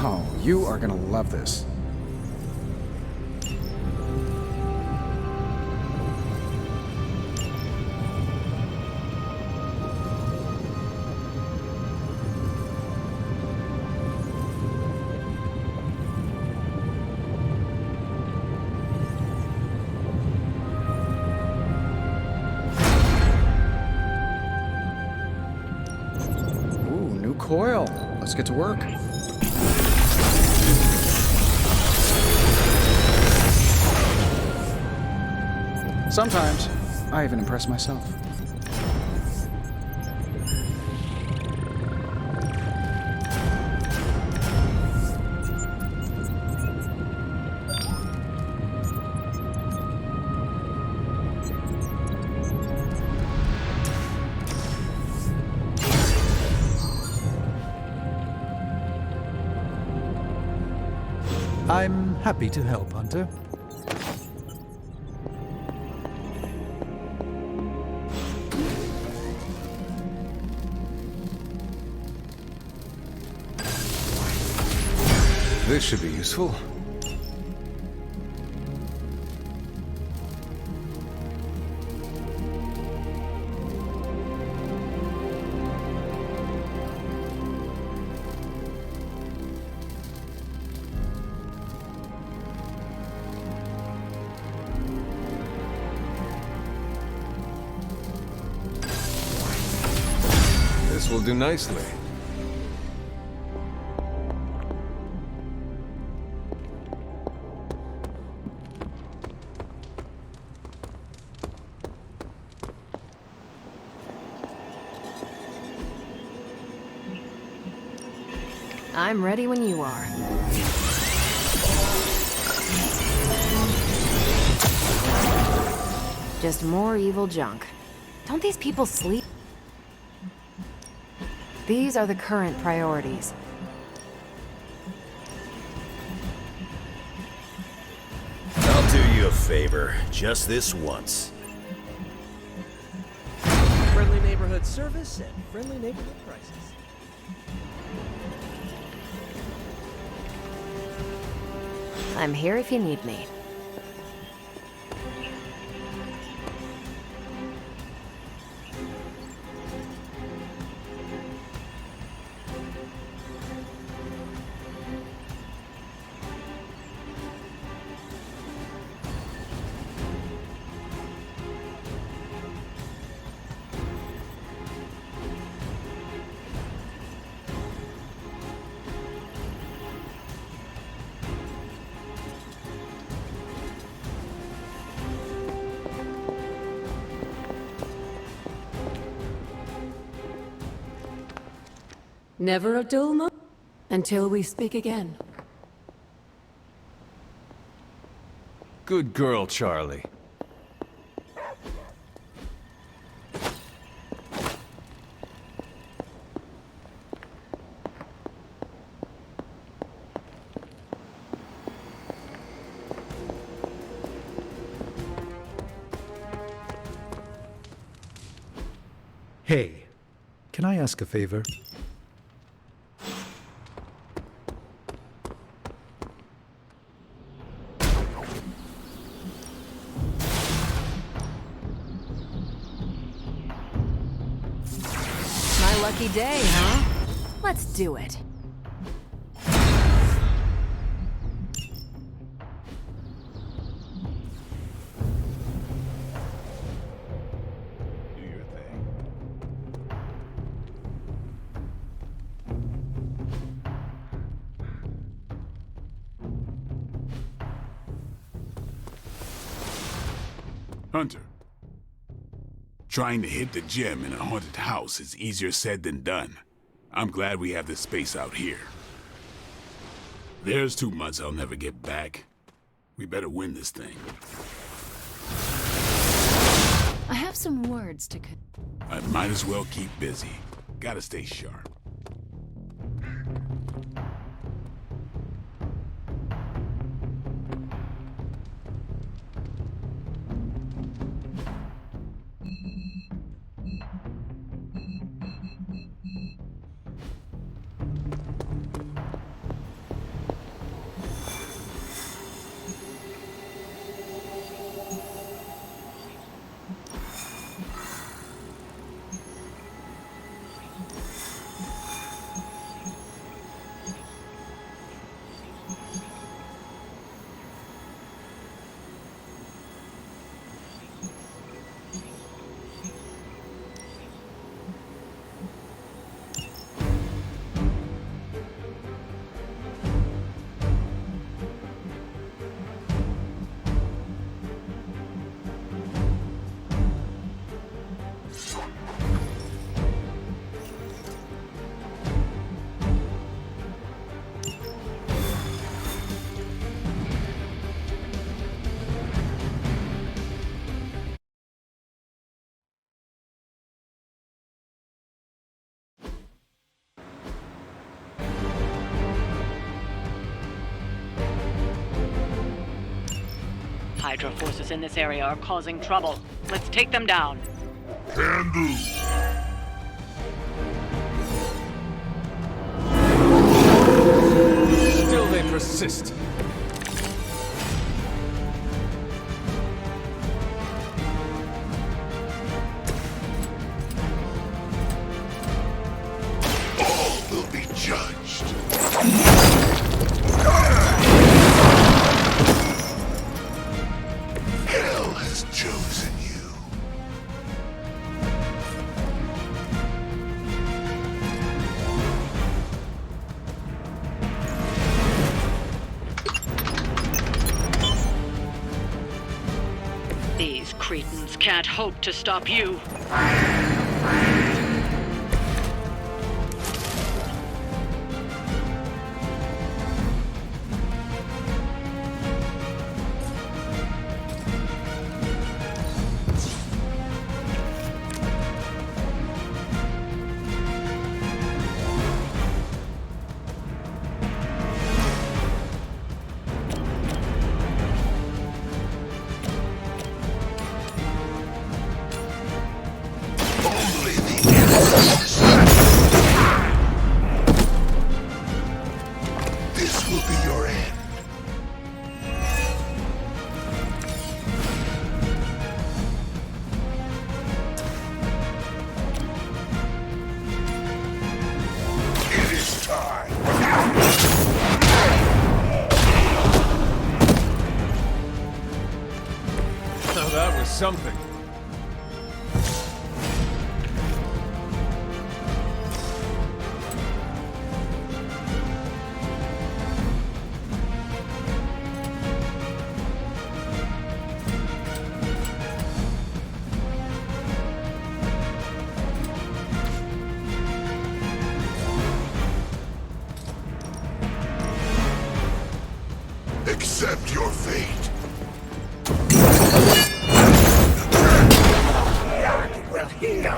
Oh, you are gonna love this. Ooh, new coil. Let's get to work. Sometimes, I even impress myself. I'm happy to help, Hunter. This should be useful. This will do nicely. I'm ready when you are. Just more evil junk. Don't these people sleep? These are the current priorities. I'll do you a favor, just this once. Friendly neighborhood service and friendly neighborhood prices. I'm here if you need me. Never a dull moment until we speak again. Good girl, Charlie. Hey, can I ask a favor? My lucky day, huh? Let's do it. Do your thing. Hunter, trying to hit the gym in a haunted house is easier said than done. I'm glad we have this space out here. There's 2 months I'll never get back. We better win this thing. I have some words to I might as well keep busy. Gotta stay sharp. Hydra forces in this area are causing trouble. Let's take them down. Can do. Still they persist. All will be judged. Hell has chosen you. These cretins can't hope to stop you. Only the end. This will be your end. It is time. Now that was something. Accept your fate. Will heal.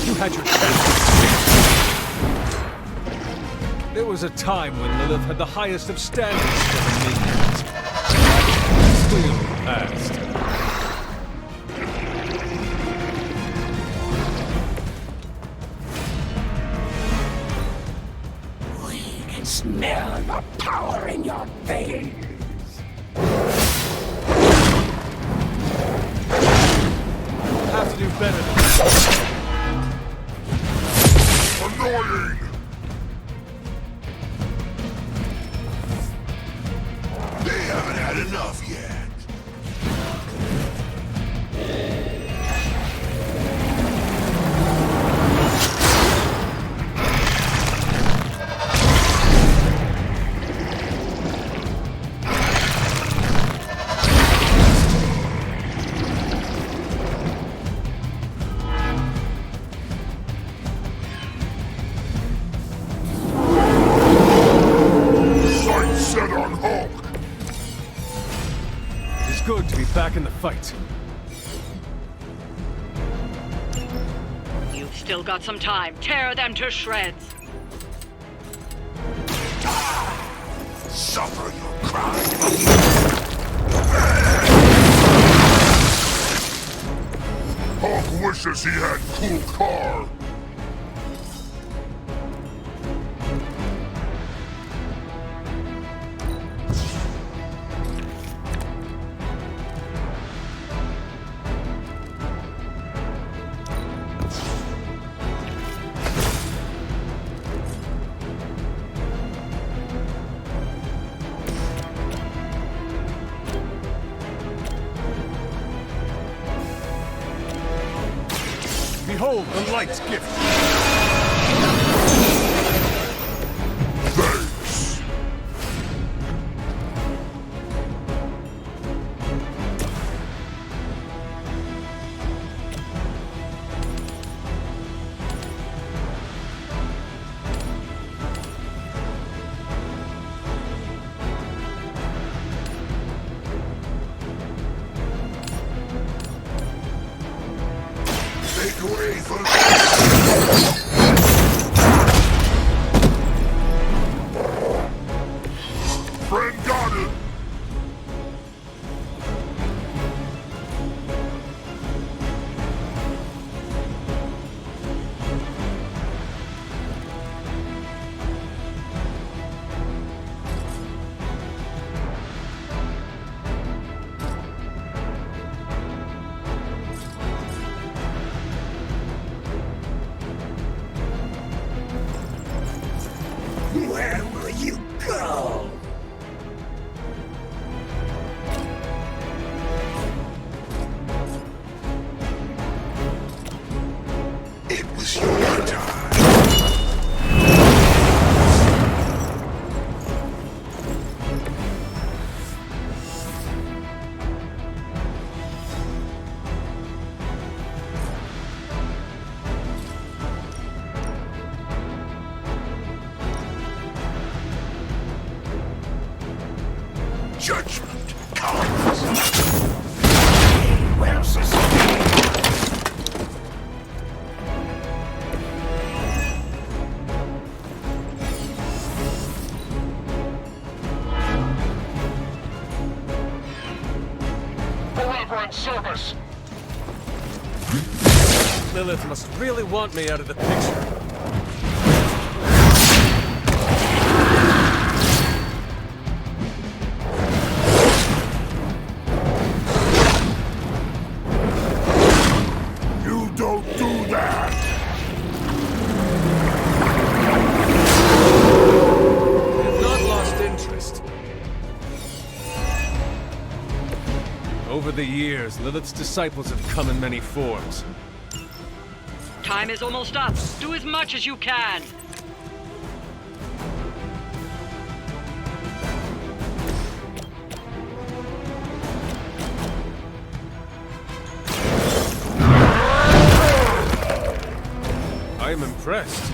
You had your chance. There was a time when Lilith had the highest of standards for her minions. Clearly past. We can smell the power in your veins. Have to do better than that. Annoying! They haven't had enough yet. Sights set on Hulk. It's good to be back in the fight. You've still got some time. Tear them to shreds. Suffer your crime. Hulk wishes he had cool car. Behold the light's gift. Thanks. Judgment comes. He wears his service. Lilith must really want me out of the picture. You don't do that! I've not lost interest. Over the years, Lilith's disciples have come in many forms. Time is almost up. Do as much as you can. I am impressed.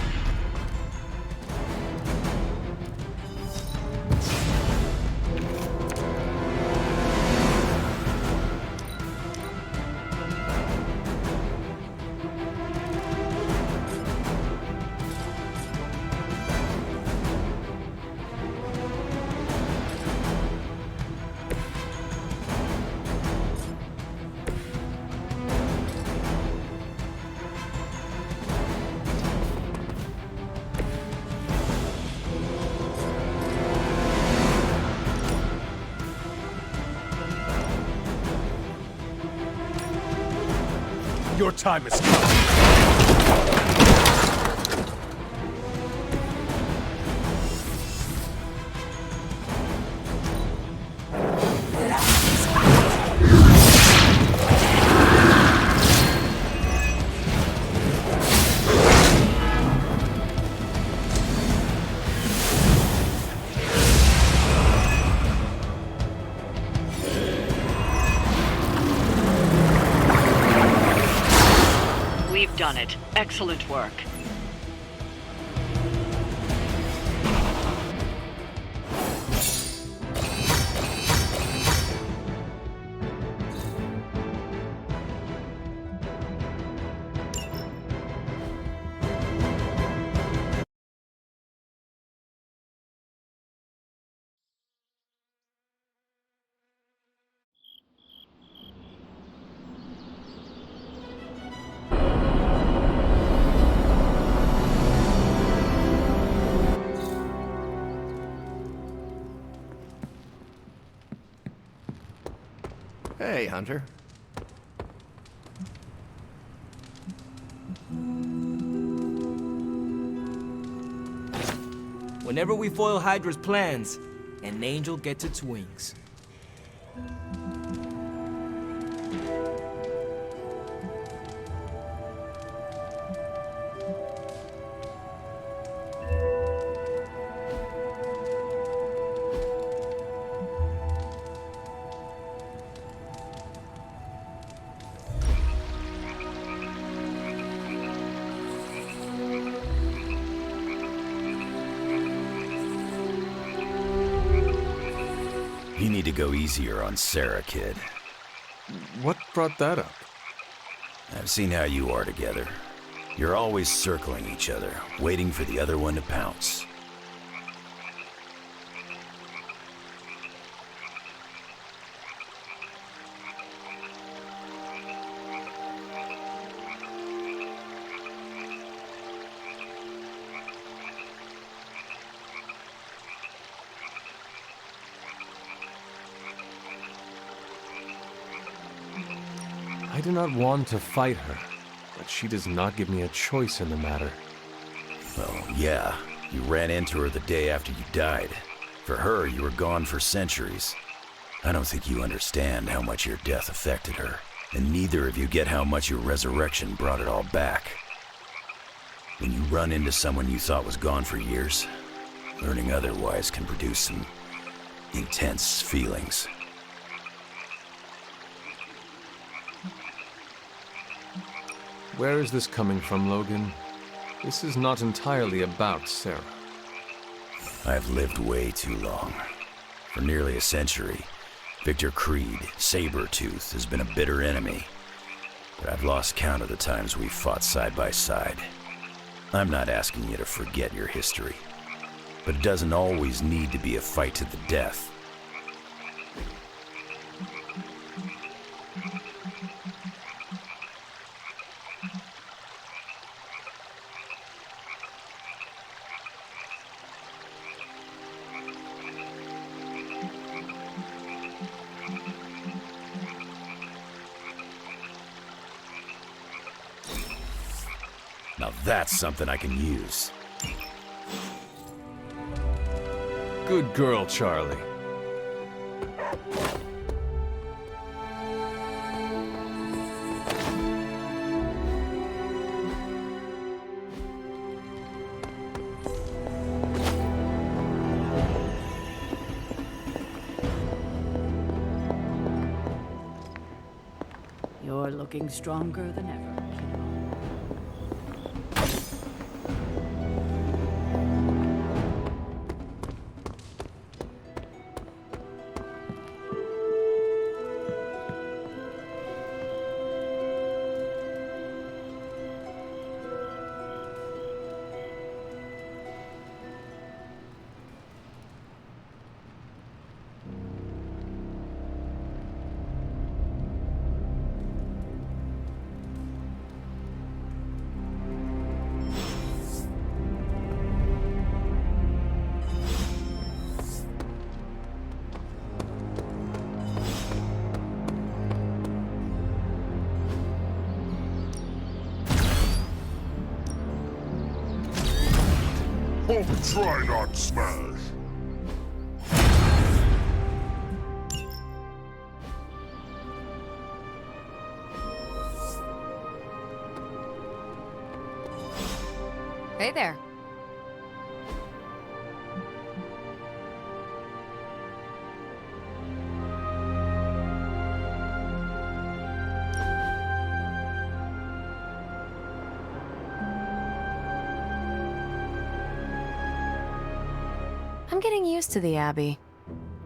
Your time has come. We've done it. Excellent work. Hey, Hunter. Whenever we foil Hydra's plans, an angel gets its wings. You need to go easier on Sarah, kid. What brought that up? I've seen how you are together. You're always circling each other, waiting for the other one to pounce. I do not want to fight her, but she does not give me a choice in the matter. Well, yeah, you ran into her the day after you died. For her, you were gone for centuries. I don't think you understand how much your death affected her, and neither of you get how much your resurrection brought it all back. When you run into someone you thought was gone for years, learning otherwise can produce some intense feelings. Where is this coming from, Logan? This is not entirely about Sarah. I've lived way too long. For nearly a century, Victor Creed, Sabretooth, has been a bitter enemy. But I've lost count of the times we've fought side by side. I'm not asking you to forget your history, but it doesn't always need to be a fight to the death. Now that's something I can use. Good girl, Charlie. You're looking stronger than ever. Try not smash. Hey there. I'm getting used to the Abbey.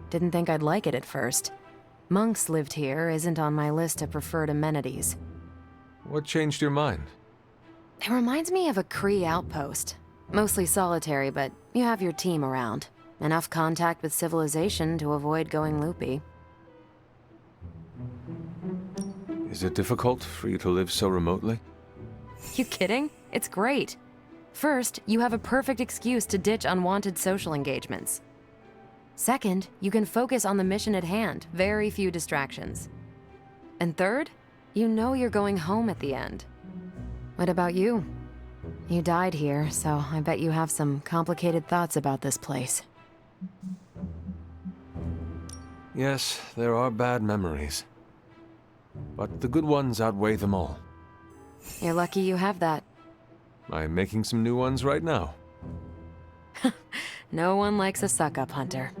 Didn't think I'd like it at first. Monks lived here isn't on my list of preferred amenities. What changed your mind? It reminds me of a Kree outpost. Mostly solitary, but you have your team around. Enough contact with civilization to avoid going loopy. Is it difficult for you to live so remotely? You kidding? It's great. First, you have a perfect excuse to ditch unwanted social engagements. Second, you can focus on the mission at hand, very few distractions. And third, you know you're going home at the end. What about you? You died here, so I bet you have some complicated thoughts about this place. Yes, there are bad memories. But the good ones outweigh them all. You're lucky you have that. I'm making some new ones right now. No one likes a suck-up hunter.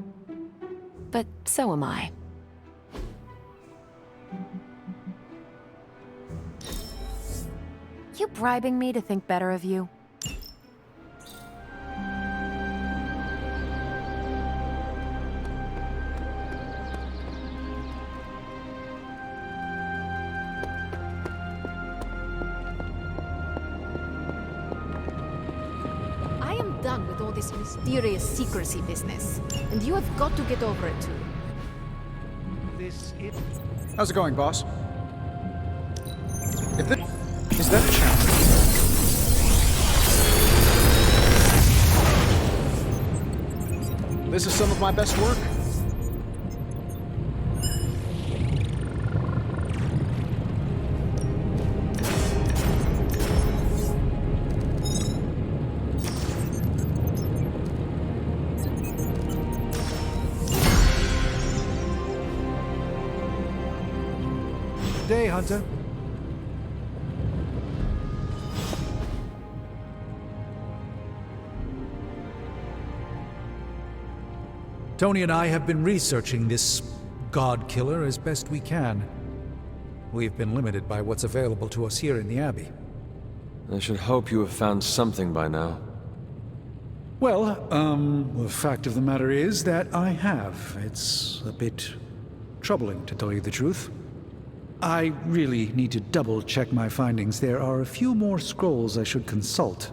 But so am I. You bribing me to think better of you? Done with all this mysterious secrecy business, and you have got to get over it too. How's it going, boss? Is that a challenge? This is some of my best work. Day, Hunter. Tony and I have been researching this god killer as best we can. We've been limited by what's available to us here in the Abbey. I should hope you have found something by now. Well, the fact of the matter is that I have. It's a bit troubling, to tell you the truth. I really need to double-check my findings. There are a few more scrolls I should consult.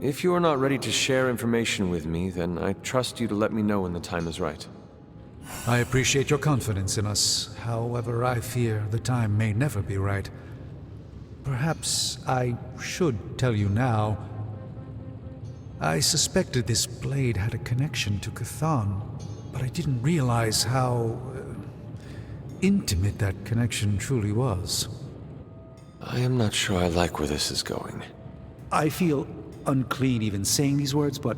If you are not ready to share information with me, then I trust you to let me know when the time is right. I appreciate your confidence in us. However, I fear the time may never be right. Perhaps I should tell you now. I suspected this blade had a connection to Cthon, but I didn't realize how intimate that connection truly was. I am not sure I like where this is going. I feel unclean even saying these words, but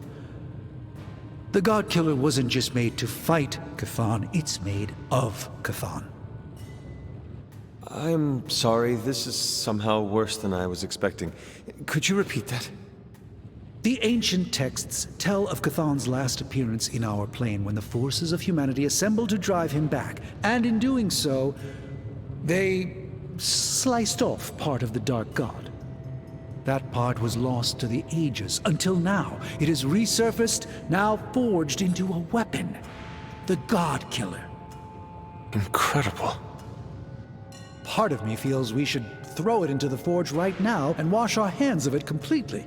the God Killer wasn't just made to fight Cthon, it's made of Cthon. I'm sorry, this is somehow worse than I was expecting. Could you repeat that? The ancient texts tell of Cthon's last appearance in our plane when the forces of humanity assembled to drive him back, and in doing so, they sliced off part of the Dark God. That part was lost to the ages, until now. It has resurfaced, now forged into a weapon. The God Killer. Incredible. Part of me feels we should throw it into the forge right now and wash our hands of it completely.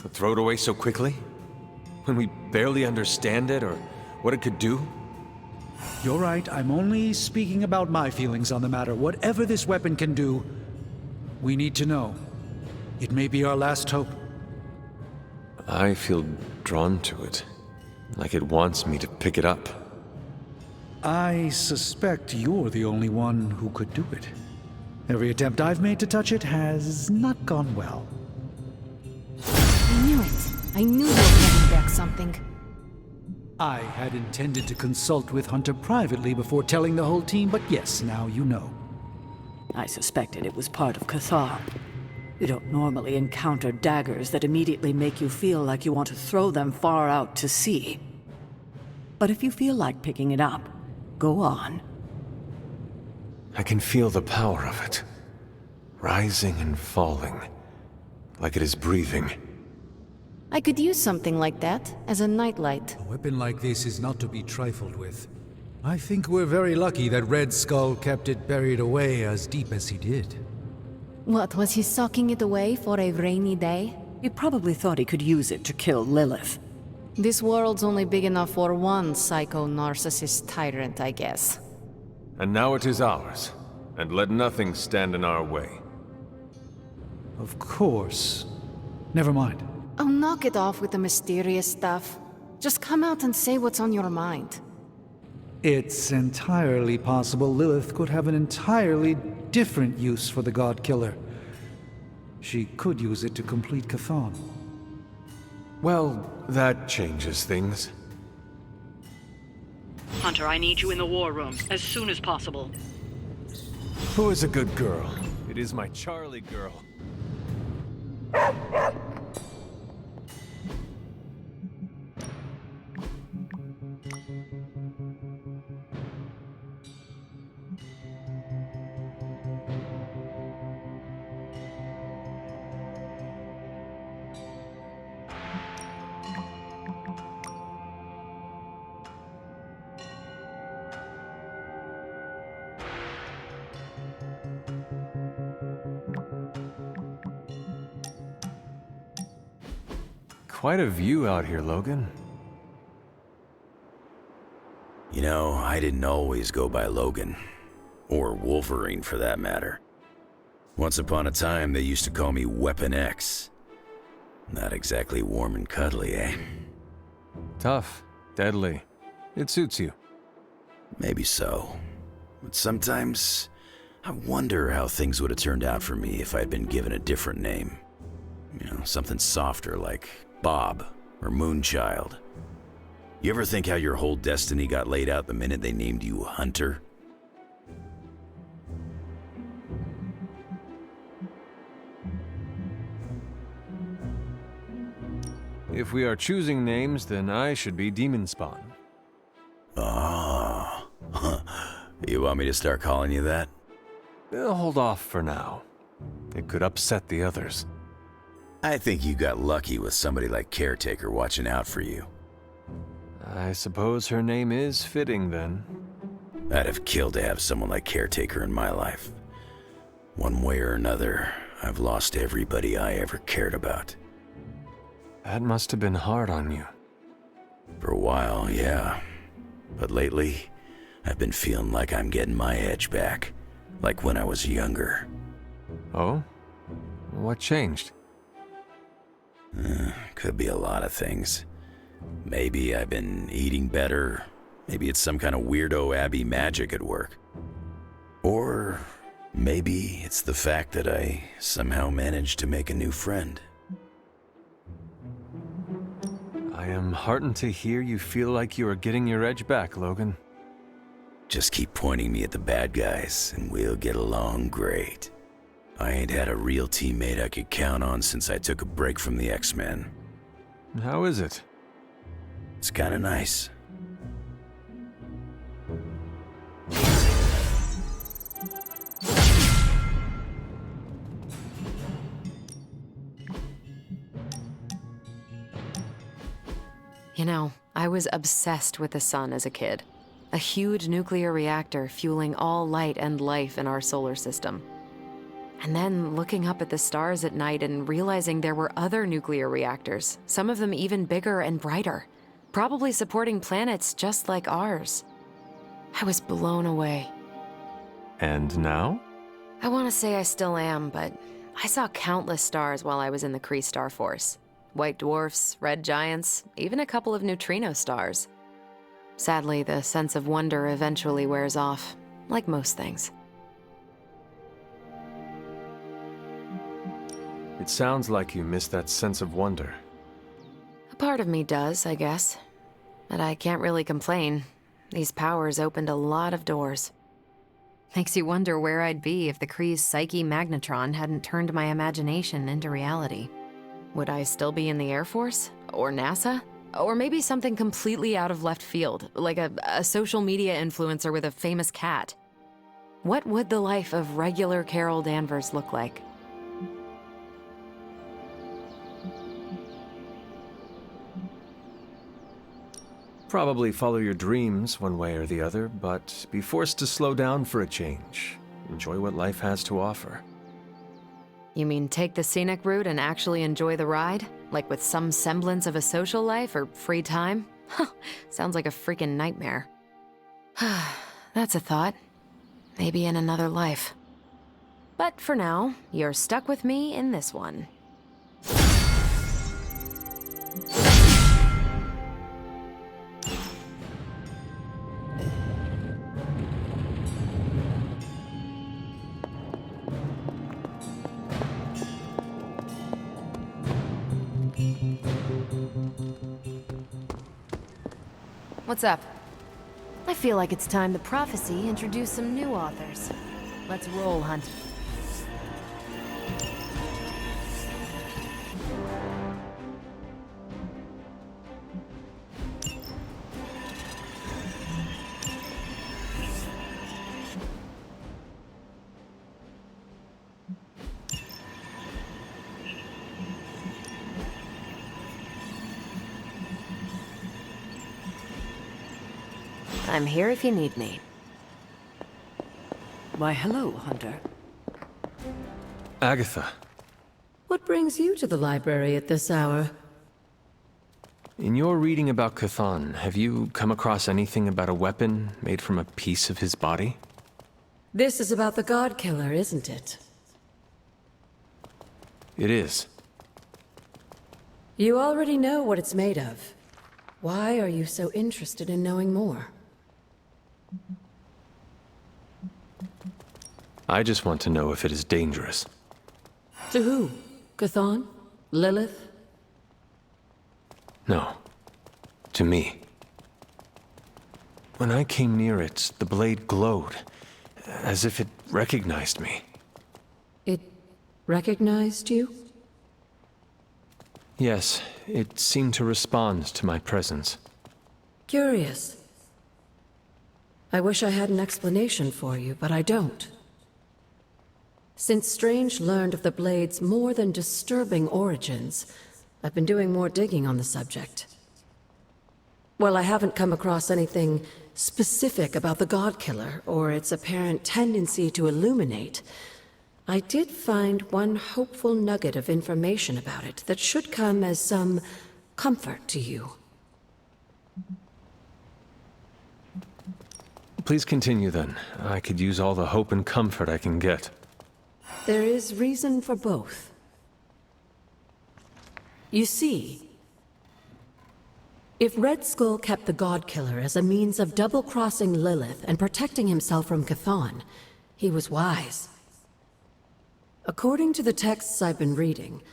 But throw it away so quickly? When we barely understand it or what it could do? You're right, I'm only speaking about my feelings on the matter. Whatever this weapon can do, we need to know. It may be our last hope. I feel drawn to it, like it wants me to pick it up. I suspect you're the only one who could do it. Every attempt I've made to touch it has not gone well. I knew it. I knew you were holding back something. I had intended to consult with Hunter privately before telling the whole team, but yes, now you know. I suspected it was part of Cthon. You don't normally encounter daggers that immediately make you feel like you want to throw them far out to sea. But if you feel like picking it up, go on. I can feel the power of it, rising and falling, like it is breathing. I could use something like that as a nightlight. A weapon like this is not to be trifled with. I think we're very lucky that Red Skull kept it buried away as deep as he did. What, was he socking it away for a rainy day? He probably thought he could use it to kill Lilith. This world's only big enough for one psycho-narcissist tyrant, I guess. And now it is ours, and let nothing stand in our way. Of course. Never mind. Oh, knock it off with the mysterious stuff. Just come out and say what's on your mind. It's entirely possible Lilith could have an entirely different use for the God Killer. She could use it to complete Cthon. Well, that changes things. Hunter, I need you in the war room as soon as possible. Who is a good girl? It is my Charlie girl. Quite a view out here, Logan. You know, I didn't always go by Logan. Or Wolverine, for that matter. Once upon a time, they used to call me Weapon X. Not exactly warm and cuddly, eh? Tough. Deadly. It suits you. Maybe so. But sometimes, I wonder how things would have turned out for me if I'd been given a different name. You know, something softer like Bob or Moonchild. You ever think how your whole destiny got laid out the minute they named you Hunter? If we are choosing names, then I should be Demon Spawn. Ah, You want me to start calling you that? Hold off for now. It could upset the others. I think you got lucky with somebody like Caretaker watching out for you. I suppose her name is fitting, then. I'd have killed to have someone like Caretaker in my life. One way or another, I've lost everybody I ever cared about. That must have been hard on you. For a while, yeah. But lately, I've been feeling like I'm getting my edge back. Like when I was younger. Oh? What changed? Could be a lot of things. Maybe I've been eating better. Maybe it's some kind of weirdo Abbey magic at work. Or maybe it's the fact that I somehow managed to make a new friend. I am heartened to hear you feel like you are getting your edge back, Logan. Just keep pointing me at the bad guys, and we'll get along great. I ain't had a real teammate I could count on since I took a break from the X-Men. How is it? It's kinda nice. You know, I was obsessed with the sun as a kid. A huge nuclear reactor fueling all light and life in our solar system. And then looking up at the stars at night and realizing there were other nuclear reactors, some of them even bigger and brighter, probably supporting planets just like ours. I was blown away. And now? I want to say I still am, but I saw countless stars while I was in the Kree Star Force. White dwarfs, red giants, even a couple of neutrino stars. Sadly, the sense of wonder eventually wears off, like most things. It sounds like you miss that sense of wonder. A part of me does, I guess. But I can't really complain. These powers opened a lot of doors. Makes you wonder where I'd be if the Kree's psyche magnetron hadn't turned my imagination into reality. Would I still be in the Air Force? Or NASA? Or maybe something completely out of left field, like a social media influencer with a famous cat. What would the life of regular Carol Danvers look like? Probably follow your dreams one way or the other, but be forced to slow down for a change. Enjoy what life has to offer. You mean take the scenic route and actually enjoy the ride? Like with some semblance of a social life or free time? Sounds like a freaking nightmare. That's a thought. Maybe in another life. But for now, you're stuck with me in this one. What's up? I feel like it's time the prophecy introduced some new authors. Let's roll, Hunt. I'm here if you need me. Why, hello, Hunter. Agatha, What brings you to the library at this hour? in your reading about Chthon, have you come across anything about a weapon made from a piece of his body? This is about the God Killer, isn't it? It is. You already know what it's made of. Why are you so interested in knowing more? I just want to know if it is dangerous. To who? Chthon? Lilith? No. To me. When I came near it, the blade glowed, as if it recognized me. It recognized you? Yes, it seemed to respond to my presence. Curious. I wish I had an explanation for you, but I don't. Since Strange learned of the Blade's more than disturbing origins, I've been doing more digging on the subject. While I haven't come across anything specific about the God-Killer or its apparent tendency to illuminate, I did find one hopeful nugget of information about it that should come as some comfort to you. Please continue then. I could use all the hope and comfort I can get. There is reason for both. You see, if Red Skull kept the God-Killer as a means of double-crossing Lilith and protecting himself from Chthon, he was wise. According to the texts I've been reading,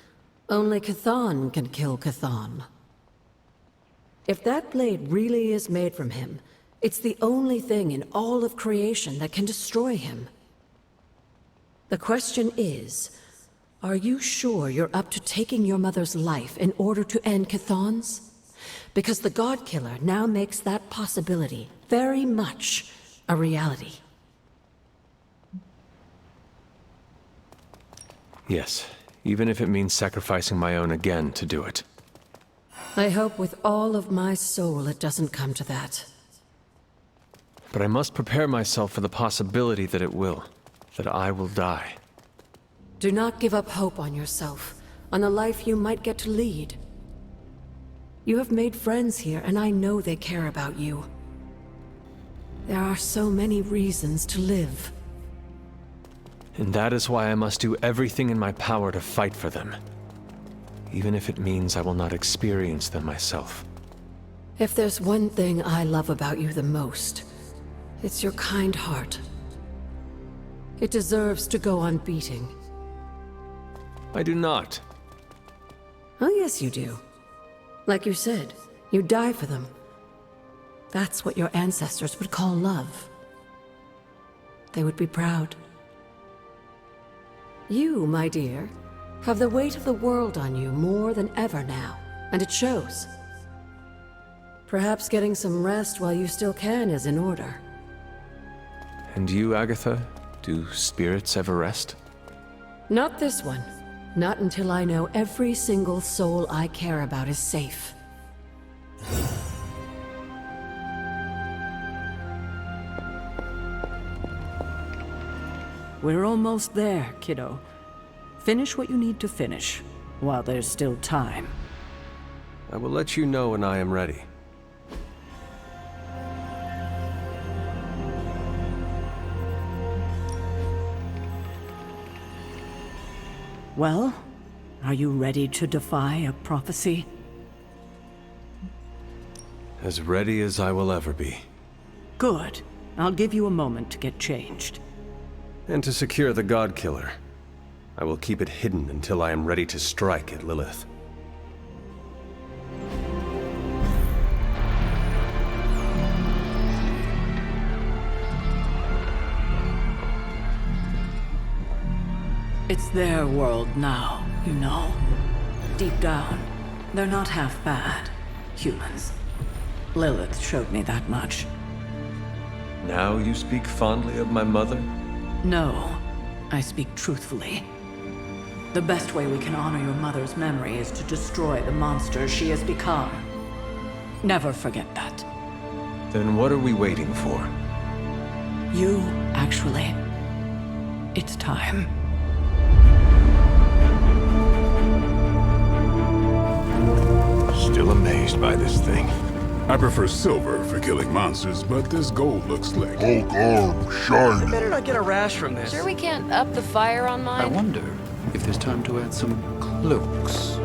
only Chthon can kill Chthon. If that blade really is made from him, it's the only thing in all of creation that can destroy him. The question is, are you sure you're up to taking your mother's life in order to end Chthon's? Because the God-Killer now makes that possibility very much a reality. Yes, even if it means sacrificing my own again to do it. I hope with all of my soul it doesn't come to that. But I must prepare myself for the possibility that it will. That I will die. Do not give up hope on yourself, on the life you might get to lead. You have made friends here, and I know they care about you. There are so many reasons to live. And that is why I must do everything in my power to fight for them. Even if it means I will not experience them myself. If there's one thing I love about you the most, it's your kind heart. It deserves to go on beating. I do not. Oh, yes, you do. Like you said, you die for them. That's what your ancestors would call love. They would be proud. You, my dear, have the weight of the world on you more than ever now, and it shows. Perhaps getting some rest while you still can is in order. And you, Agatha? Do spirits ever rest? Not this one. Not until I know every single soul I care about is safe. We're almost there, kiddo. Finish what you need to finish, while there's still time. I will let you know when I am ready. Well, are you ready to defy a prophecy? As ready as I will ever be. Good. I'll give you a moment to get changed. And to secure the God-Killer. I will keep it hidden until I am ready to strike at Lilith. It's their world now, you know. Deep down, they're not half bad. Humans. Lilith showed me that much. Now you speak fondly of my mother? No, I speak truthfully. The best way we can honor your mother's memory is to destroy the monster she has become. Never forget that. Then what are we waiting for? You, actually. It's time. Still amazed by this thing. I prefer silver for killing monsters, but this gold looks slick. Hulk arm, shiny. I better not get a rash from this. Sure we can't up the fire on mine? I wonder if there's time to add some cloaks.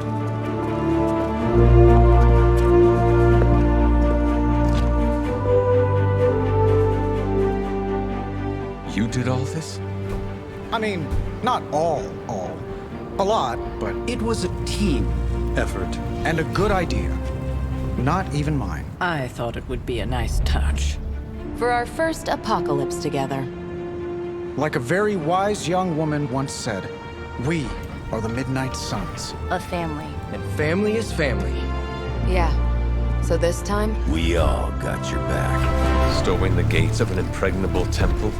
You did all this? I mean, not all. A lot, but it was a team effort and a good idea. Not even mine. I thought it would be a nice touch. For our first apocalypse together. Like a very wise young woman once said, we are the Midnight Suns. A family. And family is family. Yeah. So this time, We all got your back. Storming the gates of an impregnable temple,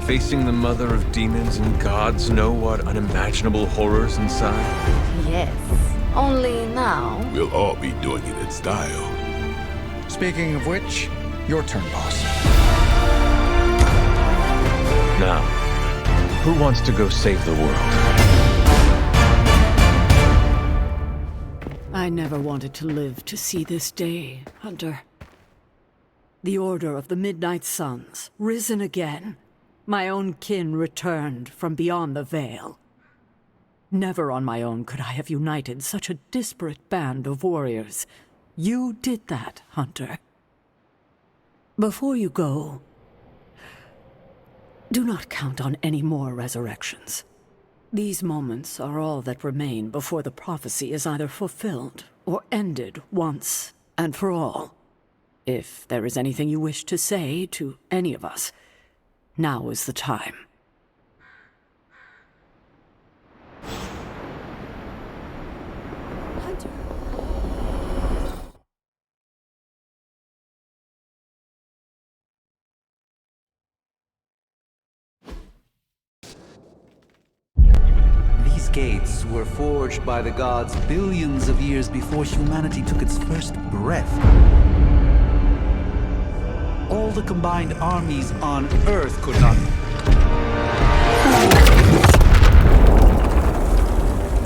facing the mother of demons and gods know what unimaginable horrors inside. Yes. Only now. We'll all be doing it in style. Speaking of which, your turn, boss. Now, who wants to go save the world? I never wanted to live to see this day, Hunter. The Order of the Midnight Suns, risen again. My own kin returned from beyond the veil. Never on my own could I have united such a disparate band of warriors. You did that, Hunter. Before you go, do not count on any more resurrections. These moments are all that remain before the prophecy is either fulfilled or ended once and for all. If there is anything you wish to say to any of us, now is the time. Hunter. These gates were forged by the gods billions of years before humanity took its first breath. All the combined armies on Earth could not.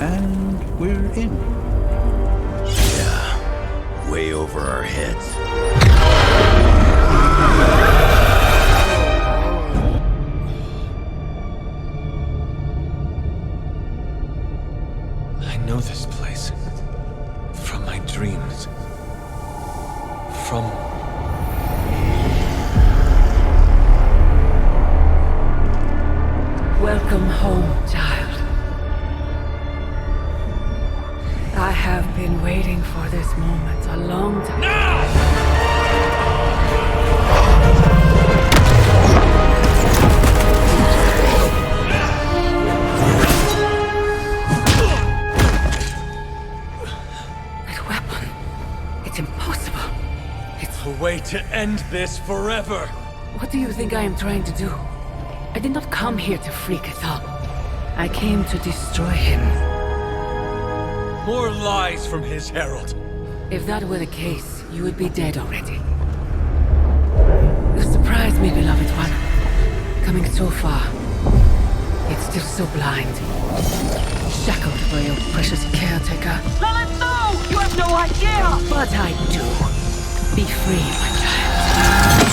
And we're in. Yeah, way over our heads. I know this place. From my dreams. From... Welcome home, child. I have been waiting for this moment a long time. That weapon. It's impossible. It's... A way to end this forever! What do you think I am trying to do? I did not come here to free Cthulhu. I came to destroy him. More lies from his herald. If that were the case, you would be dead already. You surprised me, beloved one. Coming so far, yet still so blind. Shackled by your precious caretaker. Lilith, no! You have no idea! But I do. Be free, my child.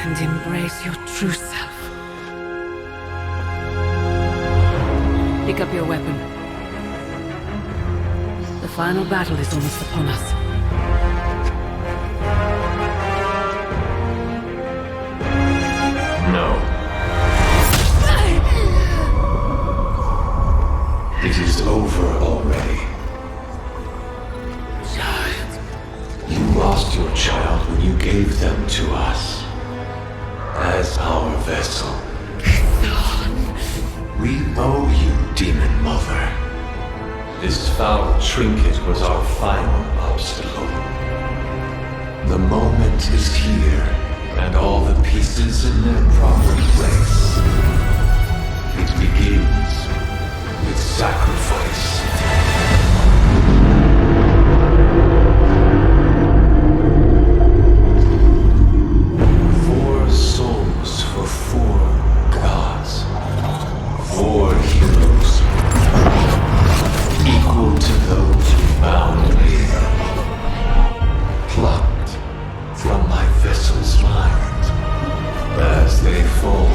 And embrace your true self. Pick up your weapon. The final battle is almost upon us. No. It is over already. Child. You lost your child when you gave them to us. As our vessel. We owe you, Demon Mother. This foul trinket was our final obstacle. The moment is here, and all the pieces in their proper place. It begins with sacrifice. For 4 gods. 4 heroes. Equal to those who bound me. Plucked from my vessel's mind. As they fall,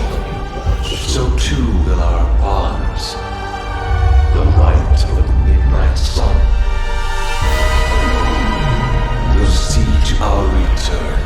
so too will our bonds. The light of the midnight sun. Will see to our return.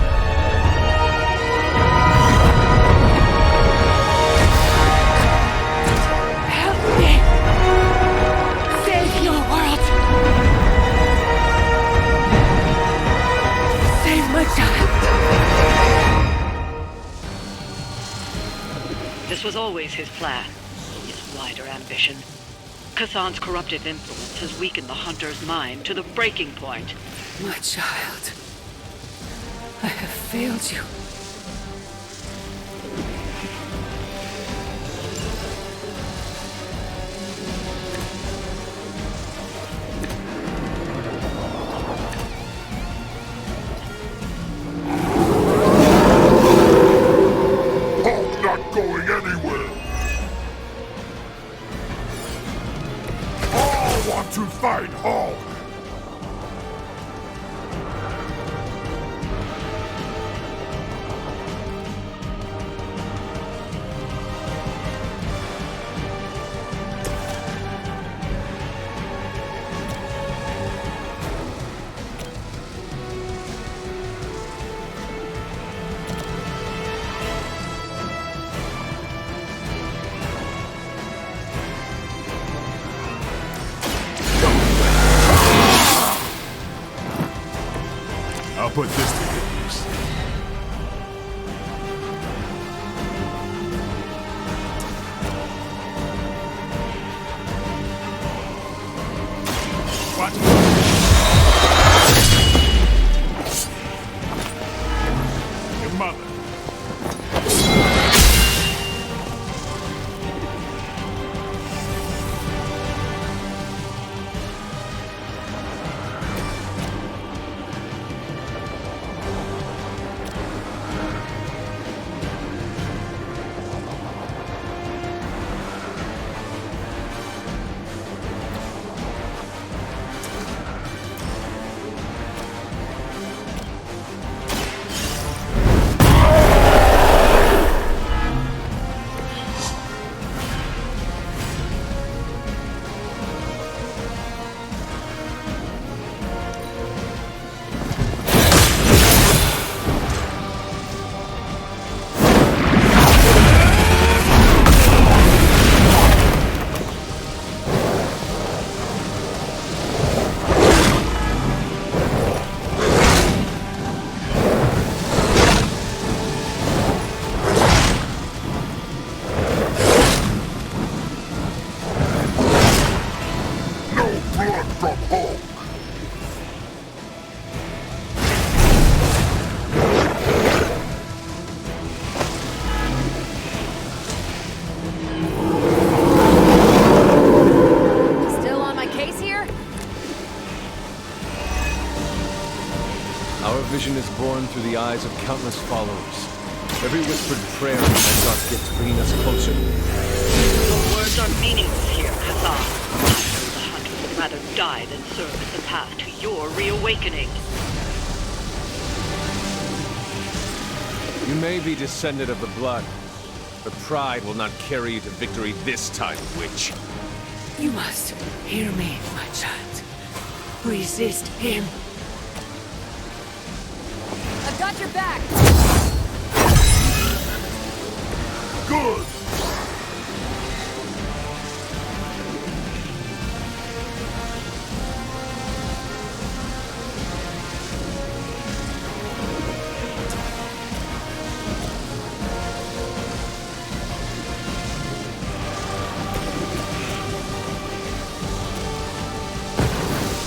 This was always his plan, his wider ambition. Cthulhu's corruptive influence has weakened the hunter's mind to the breaking point. My child, I have failed you. Hulk not going anywhere! All want to fight Hulk! I'll put this to good use. Watch your mother. vision is born through the eyes of countless followers. Every whispered prayer in that dark gets bringing us closer. Your words are meaningless here, Cthulhu. I know the hunter would rather die than serve as the path to your reawakening. You may be descended of the blood, but pride will not carry you to victory this time, witch. You must hear me, my child. Resist him. I've got your back! Good!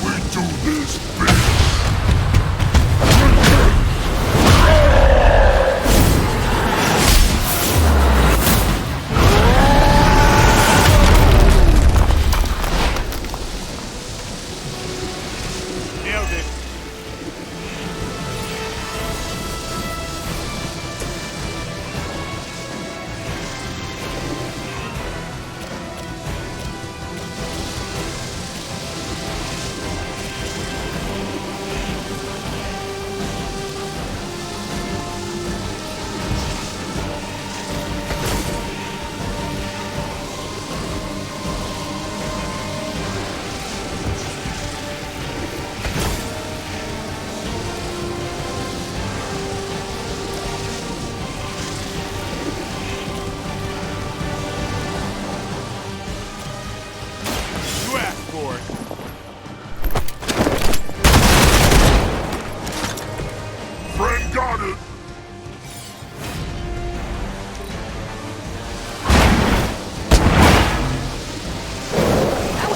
We do this big! Friend got it! That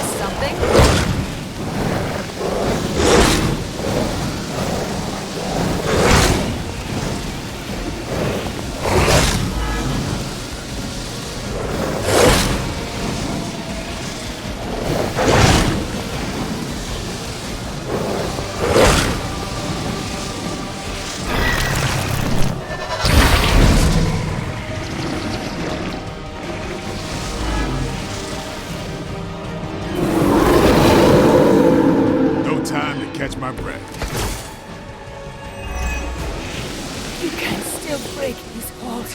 will break his hold.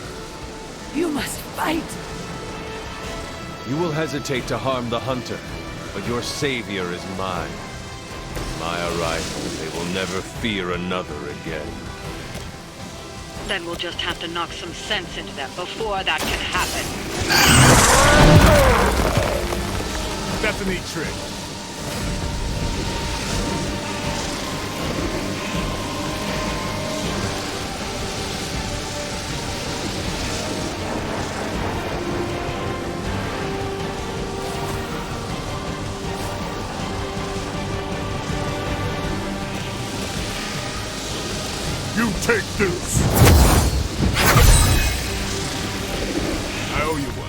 You must fight. You will hesitate to harm the hunter, but your savior is mine. At my arrival, they will never fear another again. Then we'll just have to knock some sense into them before that can happen. That's a neat trick. You take this! I owe you one.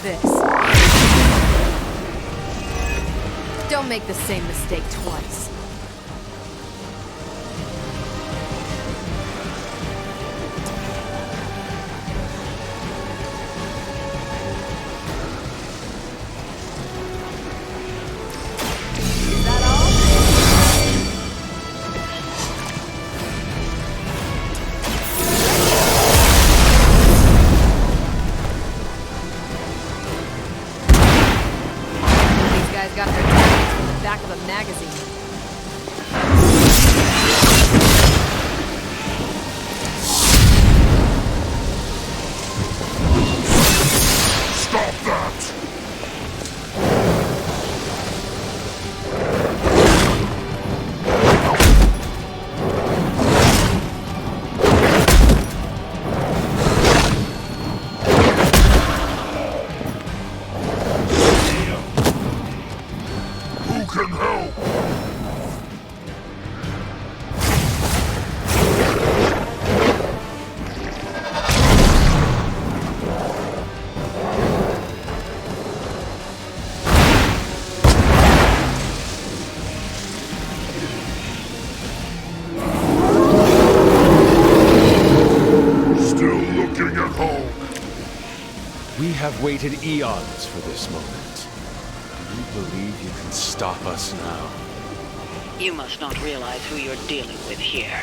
This. Don't make the same mistake twice. Is that all? Got their tactics from the back of a magazine. Stop that! Can help! Still looking at home. We have waited eons for this moment. Do you believe you can stop us now? You must not realize who you're dealing with here.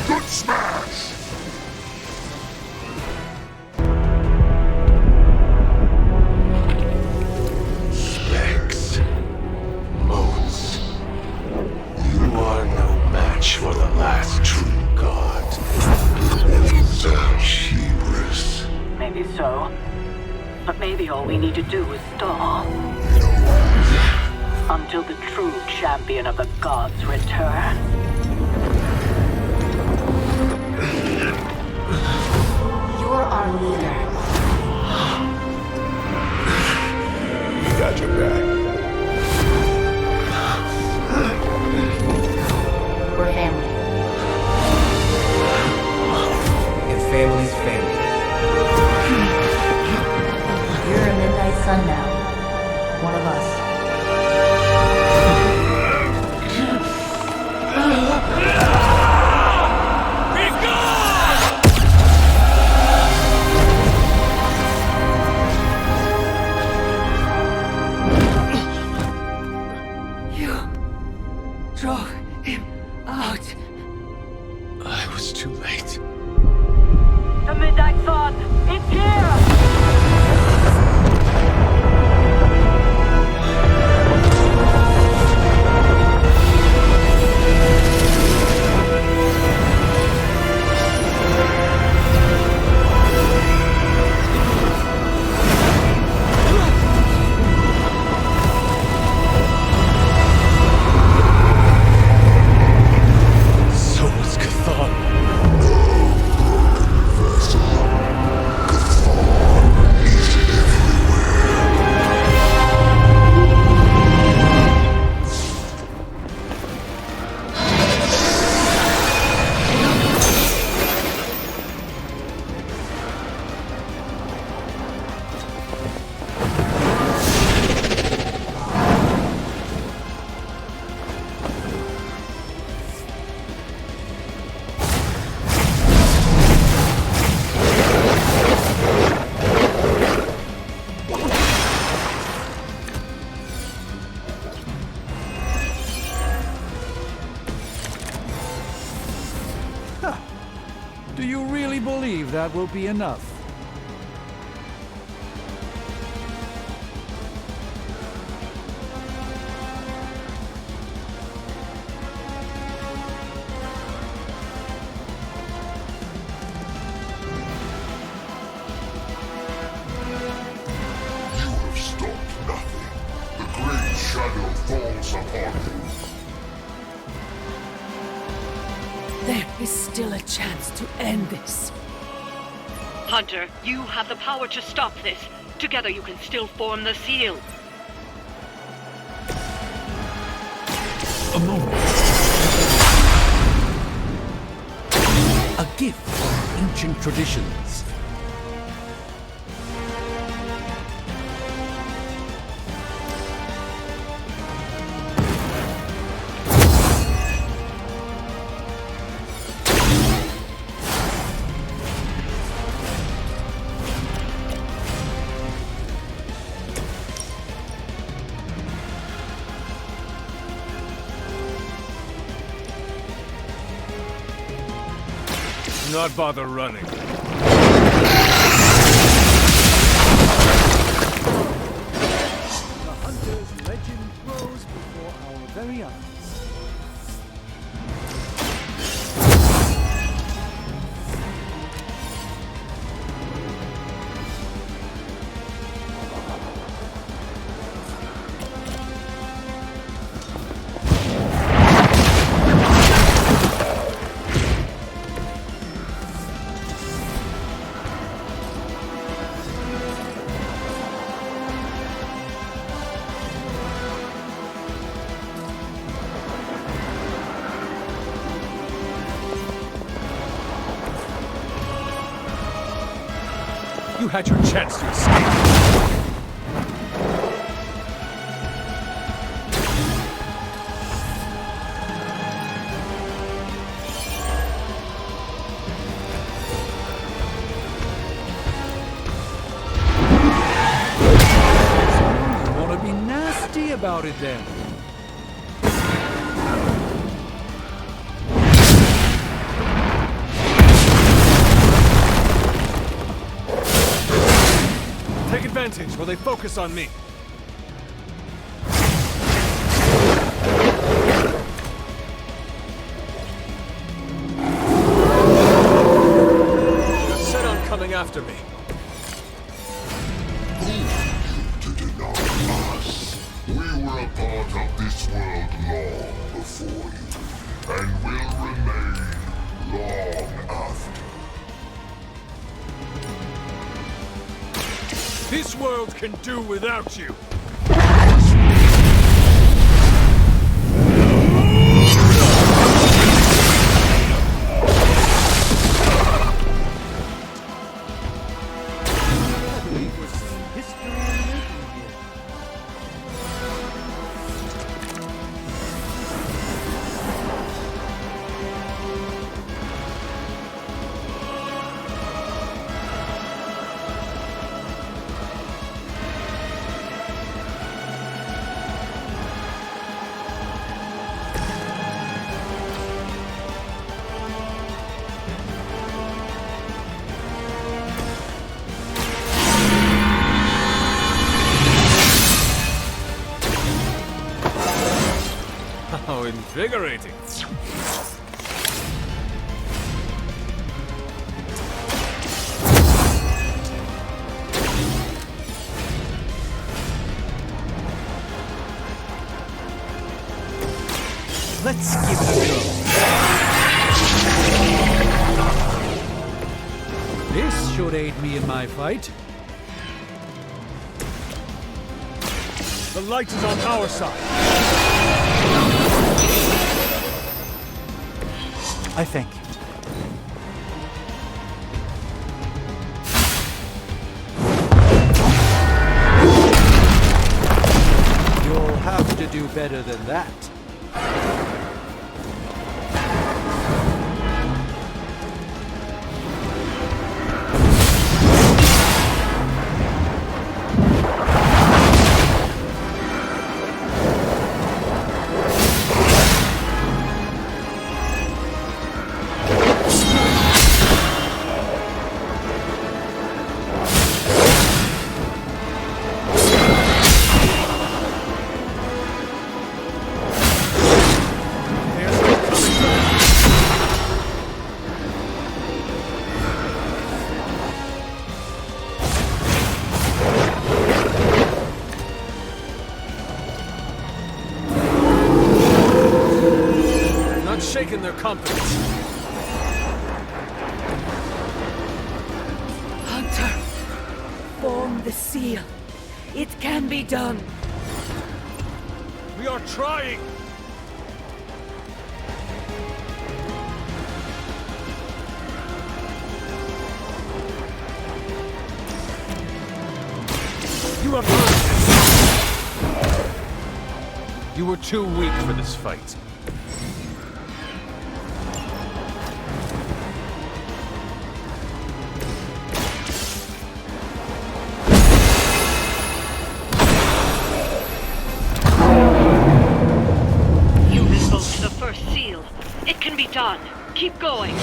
Good smash! Specs. Motes. You are no match for the last true god. Hubris. Maybe so. But maybe all we need to do is stall. Until the true champion of the gods return. You're our leader. We got your back. We're family. And family's family. You're a midnight sun now. One of us. Drove him out. I was too late. The Midnight Sun! It's here! really believe that will be enough. You have stopped nothing. The great shadow falls upon you. There is still a chance to end this. Hunter, you have the power to stop this. Together you can still form the seal. A moment. A gift from ancient traditions. Do not bother running. The hunter's legend grows before our very eyes. You had your chance to escape. You want to be nasty about it then? Take advantage while they focus on me. They're set on coming after me. To deny us. We were a part of this world long before you, and will remain long after. This world can do without you. How invigorating. Let's give it a go. This should aid me in my fight. The light is on our side. I thank you. You'll have to do better than that. weaken their confidence. Hunter, form the seal. It can be done. We are trying! You have earned it! You were too weak for this fight. It can be done. Keep going.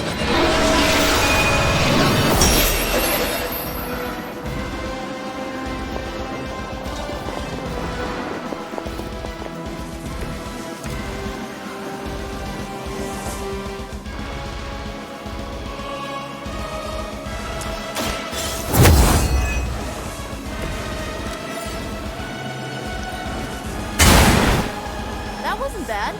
That wasn't bad.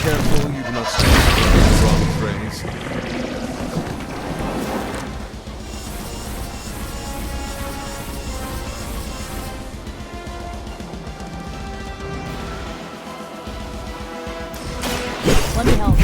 Careful you do not say the wrong phrase. Let me help.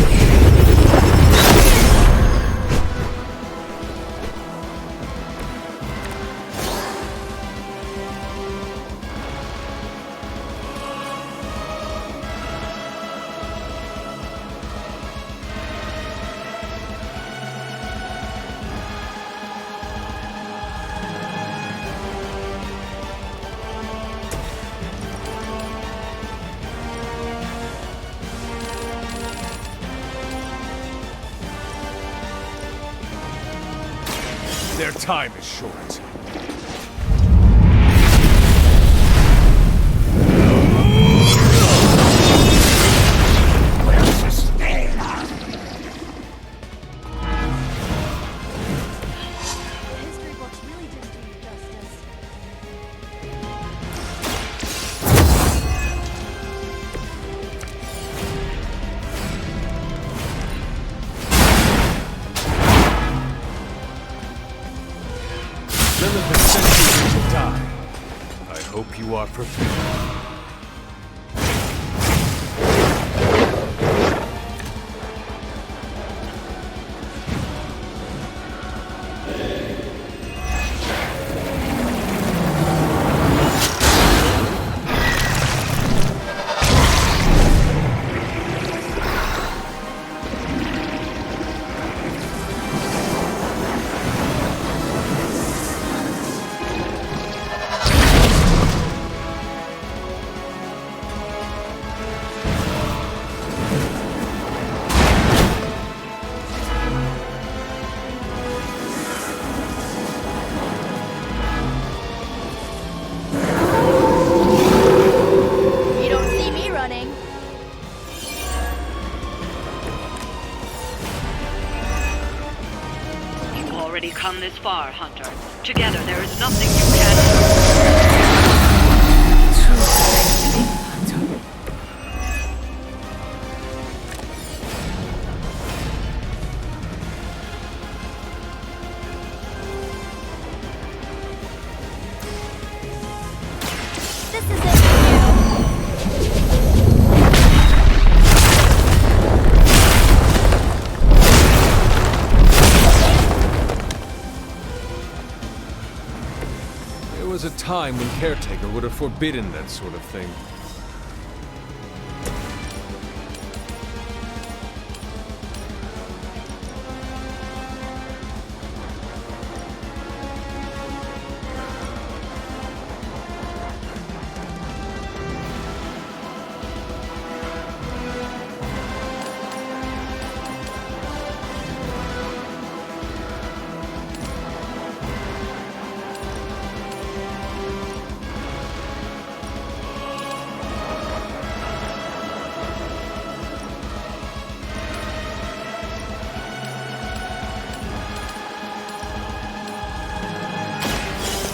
Their time is short. Lilith has sent you to die. I hope you are prepared. Come this far, Hunter. Together there is nothing you can't do. was a time when Caretaker would have forbidden that sort of thing.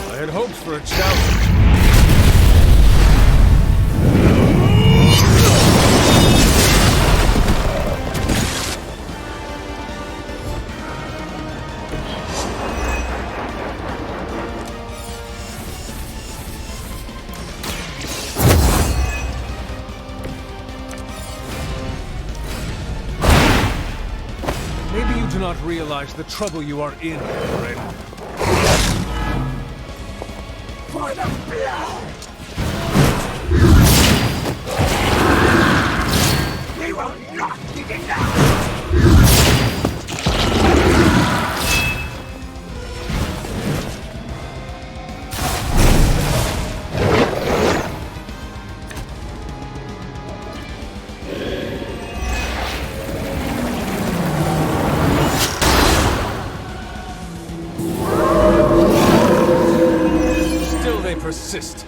I had hoped for a challenge. Maybe you do not realize the trouble you are in, friend. For the blood! We will not be denied! Persist.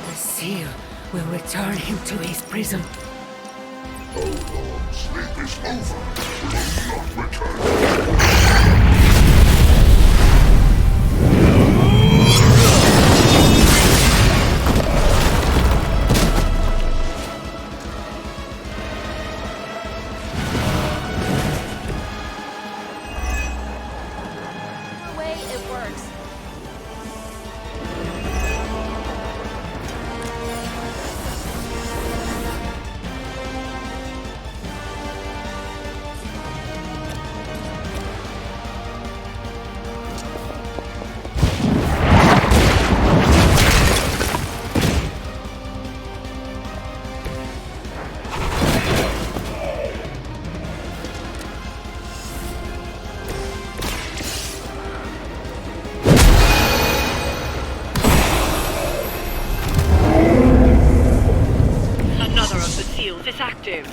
The seal will return him to his prison. Hold on, sleep is over. Will not return. The way it works. Is active.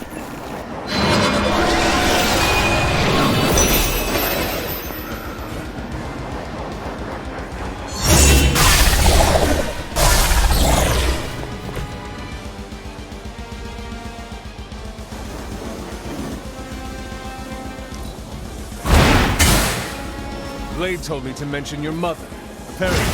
Blade told me to mention your mother. Apparently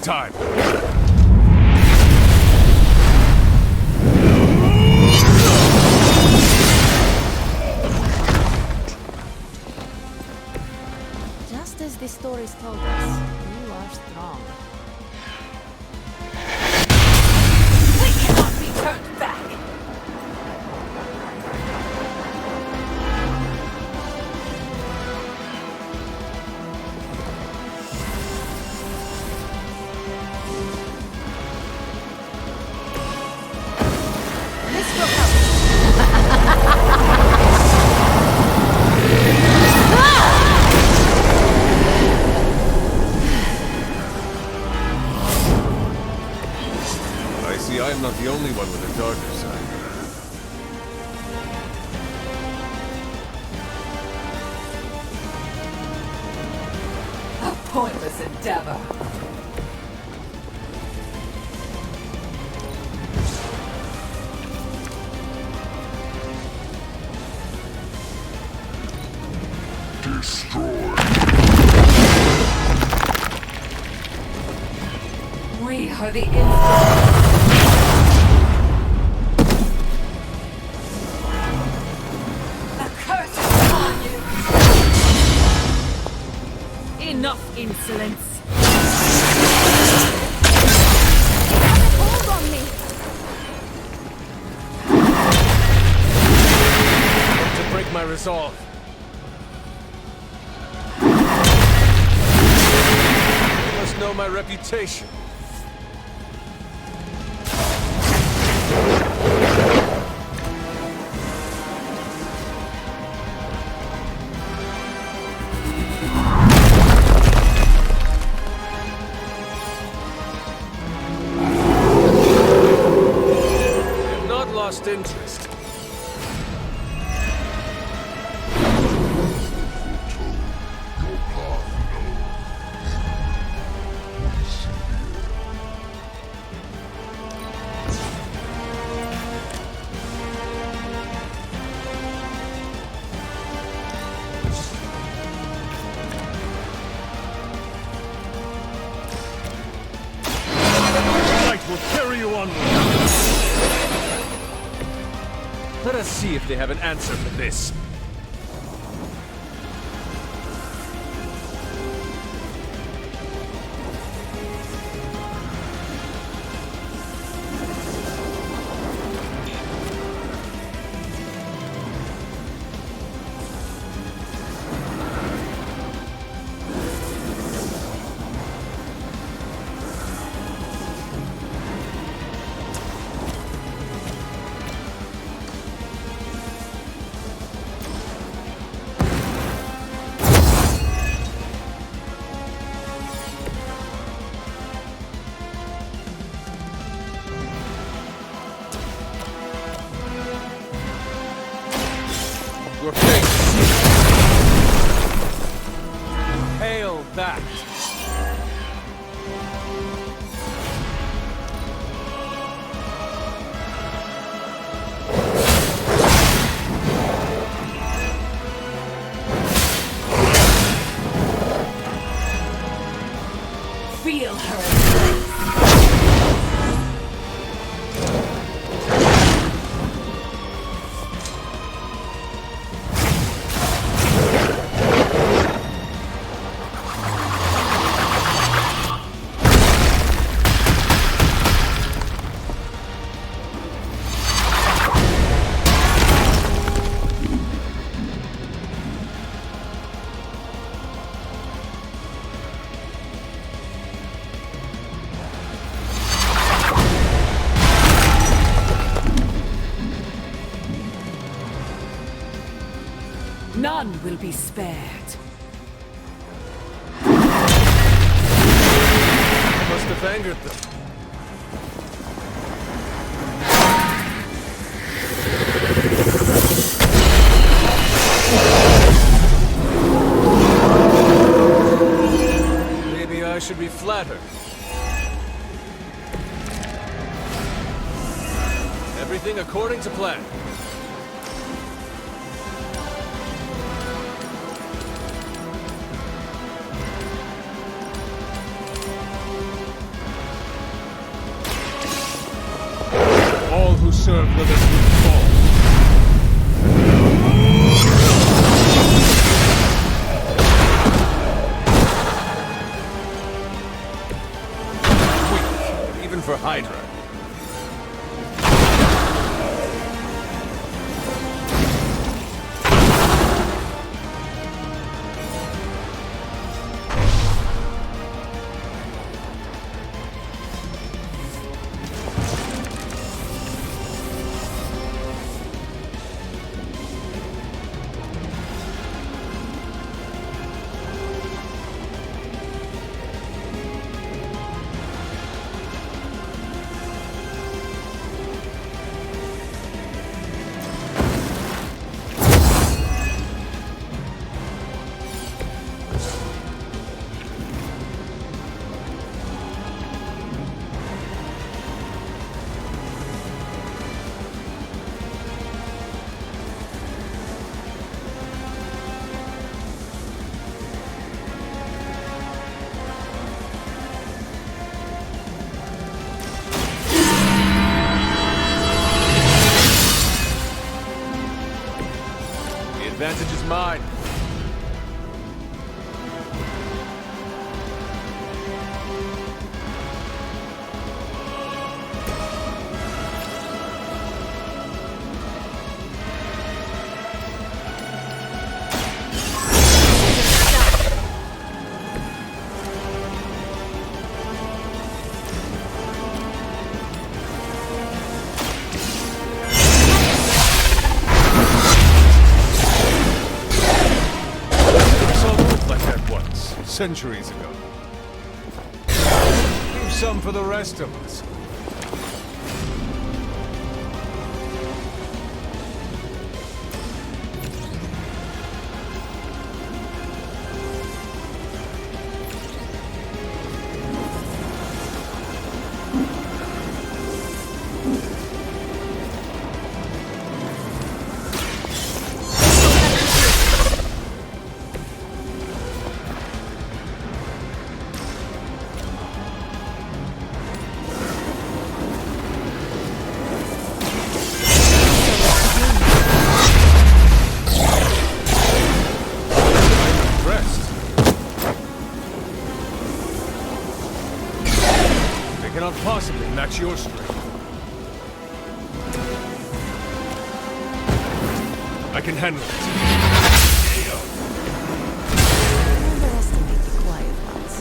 time. Just as the stories told us, you are strong. We cannot be turned back! I'm not the only one with a darker side. A pointless endeavor. Destroy. We are the Infiltrating. The curse is upon you! Enough insolence! Hold on me! Hope to break my resolve. You must know my reputation. Lost interest. Light will carry you onward. Let us see if they have an answer for this. Your face! Hail that! Feel her. None will be spared. Must have angered them. Maybe I should be flattered. Everything according to plan. All who serve with us will fall. Weak, even for Hydra. advantage is mine. Centuries ago. Leave some for the rest of us. Cannot possibly match your strength. I can handle it. Underestimate the quiet ones.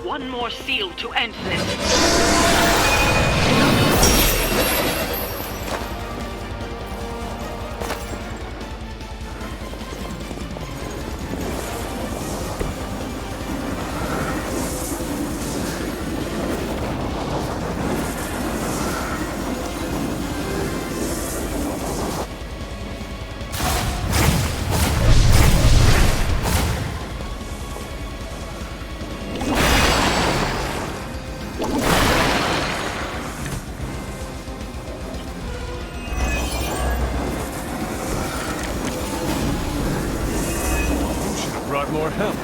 One more seal to end this. Brought more help.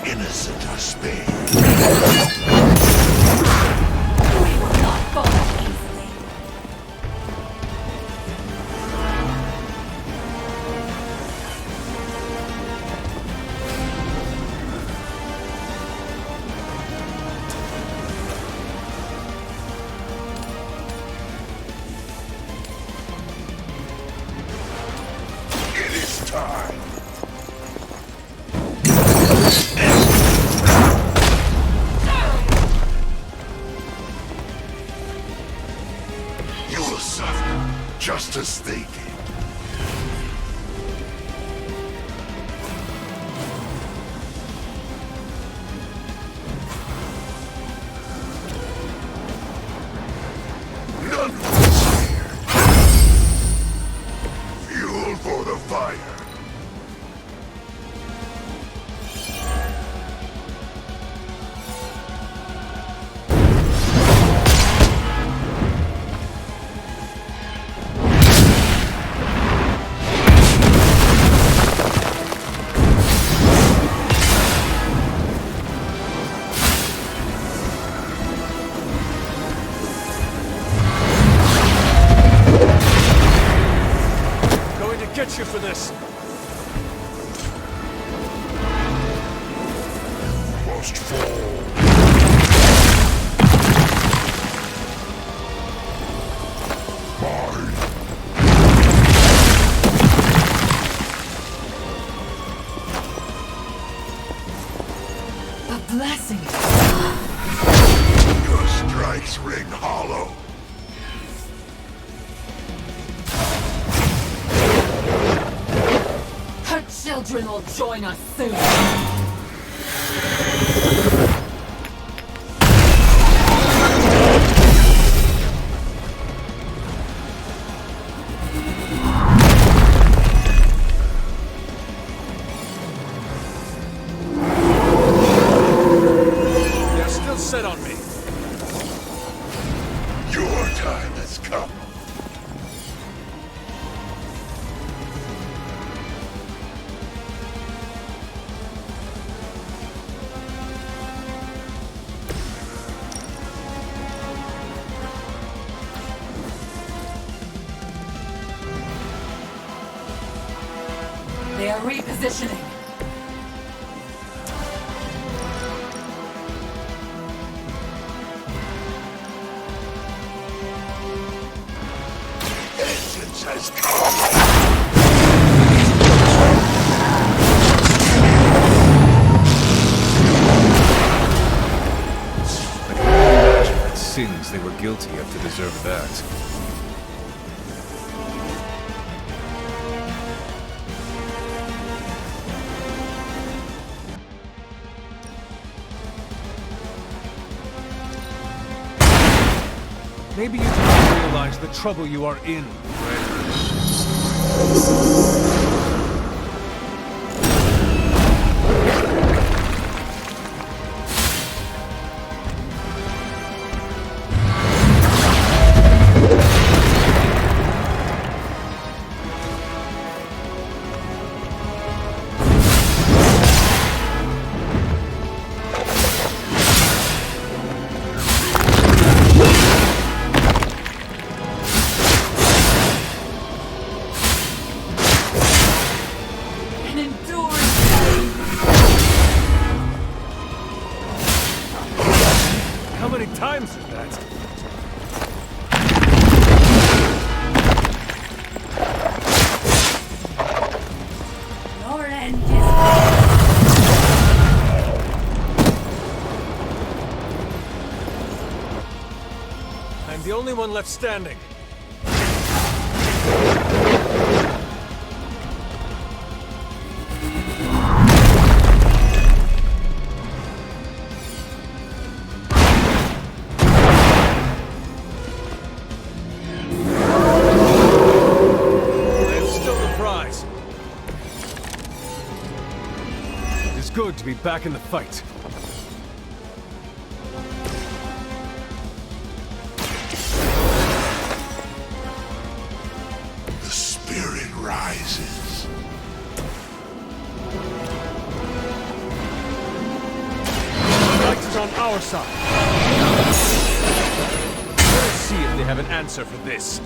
Innocent are spared. We will not fall easily. It is time. You will suffer, just as they did. None will spare. Fuel for the fire. Get you for this. Must fall. Mine. A blessing. voice ring hollow. Her children will join us soon. They're still set on me. Your time has come. They are repositioning. Vengeance has come. I can only imagine what sins they were guilty of to deserve that. Maybe you do not realize the trouble you are in, Red. An enduring pain. How many times is that? Your end is I'm the only one left standing. I am still the prize. It is good to be back in the fight. The spirit rises. The fight is on our side. Let us see if they have an answer for this.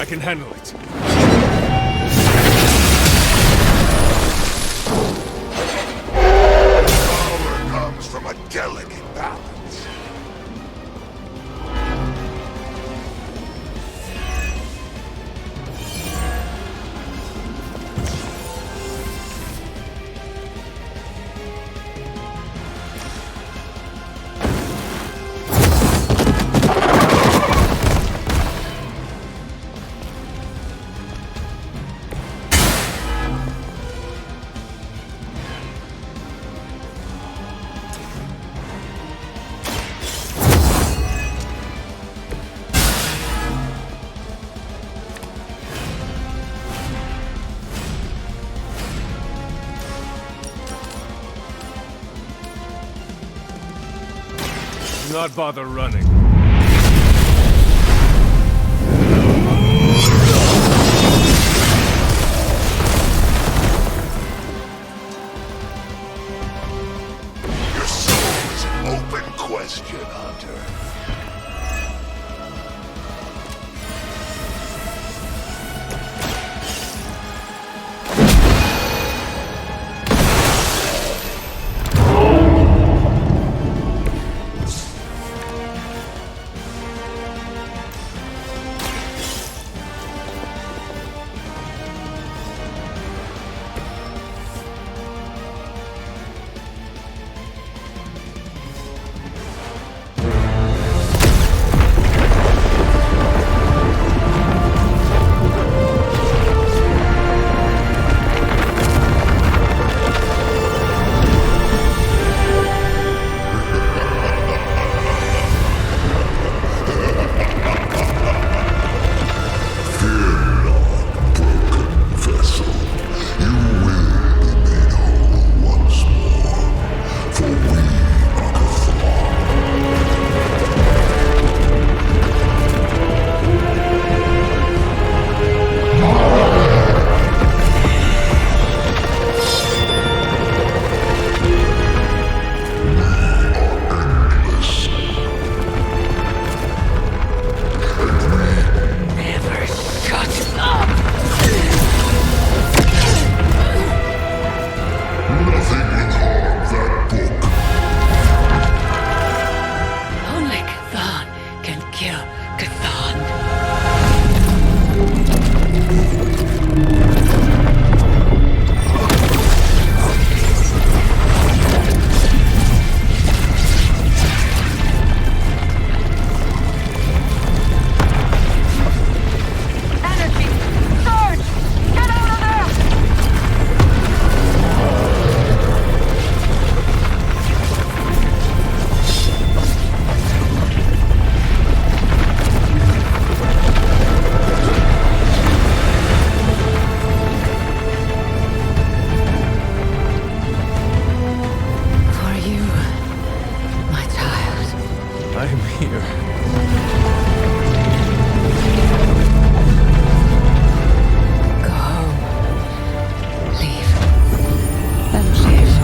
I can handle it. Power comes from a delicate balance. Do not bother running. Your soul is an open question, Hunter. here. Go home. Leave. Then leave.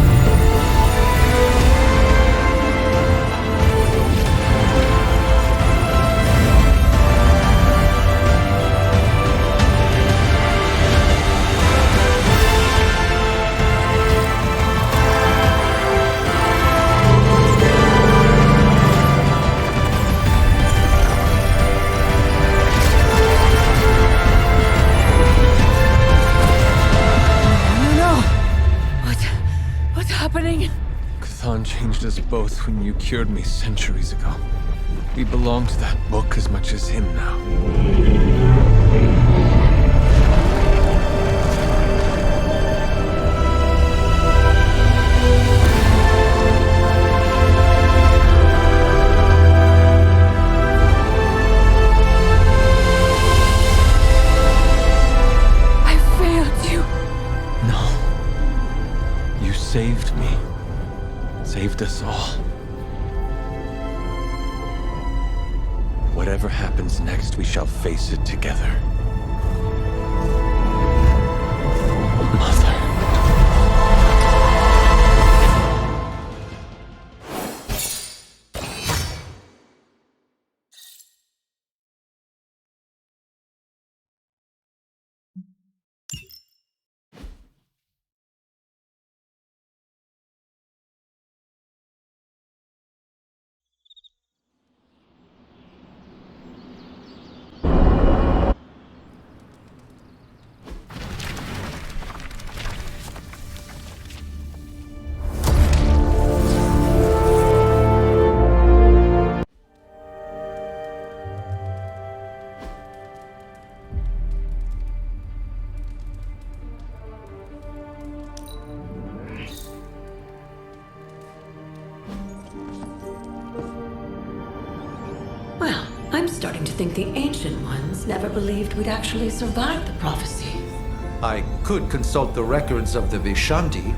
What's happening? Cthon changed us both when you cured me centuries ago. We belong to that book as much as him now. I failed you. No. You saved me. Saved us all. Whatever happens next, we shall face it together. Mother. Well, I'm starting to think the Ancient Ones never believed we'd actually survive the prophecy. I could consult the records of the Vishanti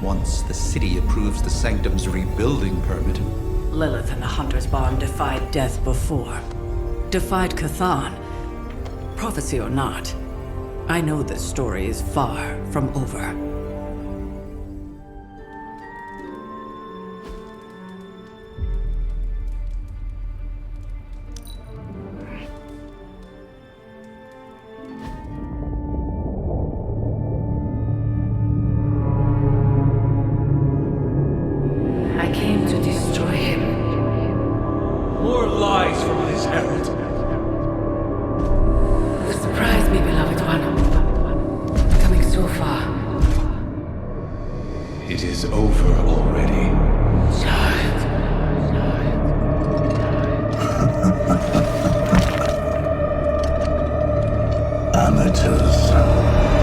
once the city approves the Sanctum's rebuilding permit. Lilith and the Hunter's Bond defied death before. Defied Cthon. Prophecy or not, I know this story is far from over. I came to destroy him. More lies from this herald. You surprised me, beloved one. Coming so far. It is over already. Child. Amateurs.